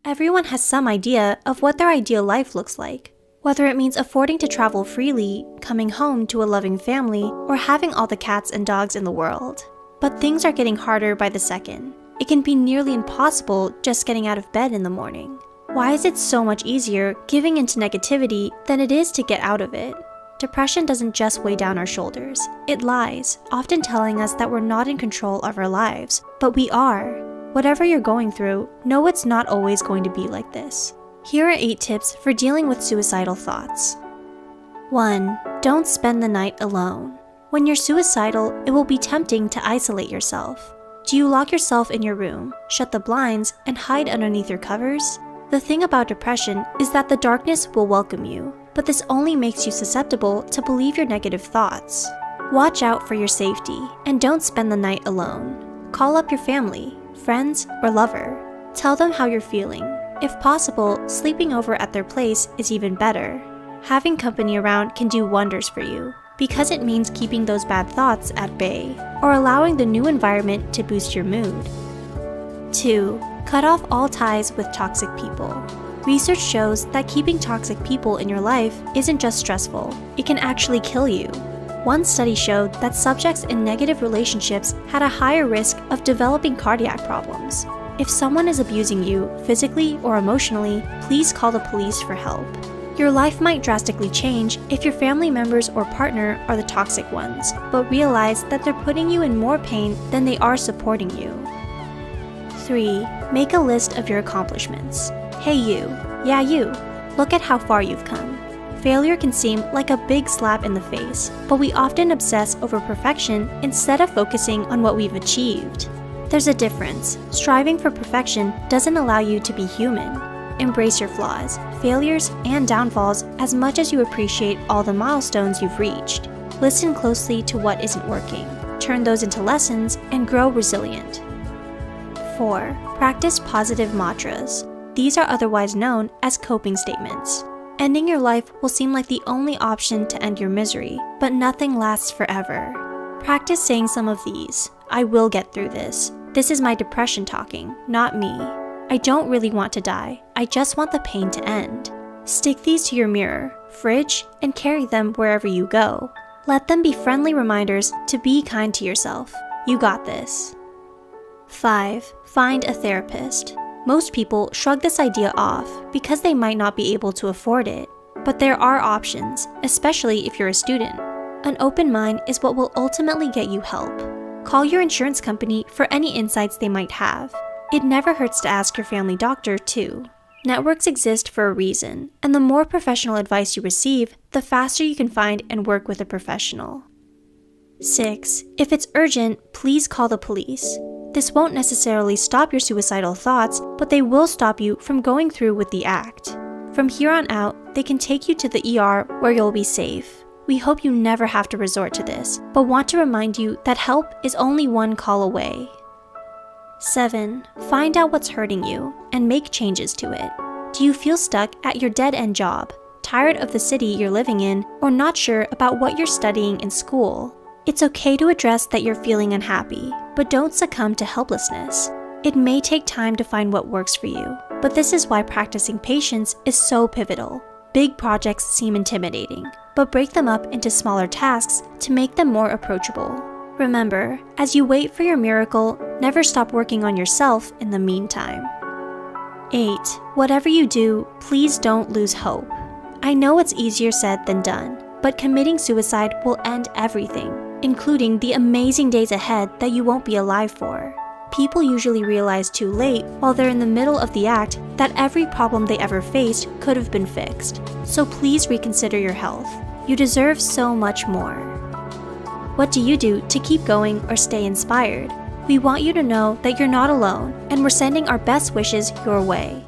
Everyone has some idea of what their ideal life looks like, whether it means affording to travel freely, coming home to a loving family, or having all the cats and dogs in the world. But things are getting harder by the second. It can be nearly impossible just getting out of bed in the morning. Why is it so much easier giving into negativity than it is to get out of it? Depression doesn't just weigh down our shoulders. It lies, often telling us that we're not in control of our lives, but we are. Whatever you're going through, know it's not always going to be like this. Here are 8 tips for dealing with suicidal thoughts. 1. Don't spend the night alone. When you're suicidal, it will be tempting to isolate yourself. Do you lock yourself in your room, shut the blinds, and hide underneath your covers? The thing about depression is that the darkness will welcome you, but this only makes you susceptible to believe your negative thoughts. Watch out for your safety, and don't spend the night alone. Call up your family, friends, or lover. Tell them how you're feeling. If possible, sleeping over at their place is even better. Having company around can do wonders for you, because it means keeping those bad thoughts at bay, or allowing the new environment to boost your mood. 2. Cut off all ties with toxic people. Research shows that keeping toxic people in your life isn't just stressful, it can actually kill you. One study showed that subjects in negative relationships had a higher risk of developing cardiac problems. If someone is abusing you, physically or emotionally, please call the police for help. Your life might drastically change if your family members or partner are the toxic ones, but realize that they're putting you in more pain than they are supporting you. 3. Make a list of your accomplishments. Hey you, yeah you, look at how far you've come. Failure can seem like a big slap in the face, but we often obsess over perfection instead of focusing on what we've achieved. There's a difference. Striving for perfection doesn't allow you to be human. Embrace your flaws, failures, and downfalls as much as you appreciate all the milestones you've reached. Listen closely to what isn't working, turn those into lessons, and grow resilient. 4. Practice positive mantras. These are otherwise known as coping statements. Ending your life will seem like the only option to end your misery, but nothing lasts forever. Practice saying some of these. I will get through this. This is my depression talking, not me. I don't really want to die. I just want the pain to end. Stick these to your mirror, fridge, and carry them wherever you go. Let them be friendly reminders to be kind to yourself. You got this. 5. Find a therapist. Most people shrug this idea off because they might not be able to afford it. But there are options, especially if you're a student. An open mind is what will ultimately get you help. Call your insurance company for any insights they might have. It never hurts to ask your family doctor, too. Networks exist for a reason, and the more professional advice you receive, the faster you can find and work with a professional. 6. If it's urgent, please call the police. This won't necessarily stop your suicidal thoughts, but they will stop you from going through with the act. From here on out, they can take you to the ER where you'll be safe. We hope you never have to resort to this, but want to remind you that help is only one call away. 7. Find out what's hurting you and make changes to it. Do you feel stuck at your dead-end job, tired of the city you're living in, or not sure about what you're studying in school? It's okay to address that you're feeling unhappy, but don't succumb to helplessness. It may take time to find what works for you, but this is why practicing patience is so pivotal. Big projects seem intimidating, but break them up into smaller tasks to make them more approachable. Remember, as you wait for your miracle, never stop working on yourself in the meantime. 8. Whatever you do, please don't lose hope. I know it's easier said than done, but committing suicide will end everything, including the amazing days ahead that you won't be alive for. People usually realize too late, while they're in the middle of the act, that every problem they ever faced could have been fixed. So please reconsider your health. You deserve so much more. What do you do to keep going or stay inspired? We want you to know that you're not alone, and we're sending our best wishes your way.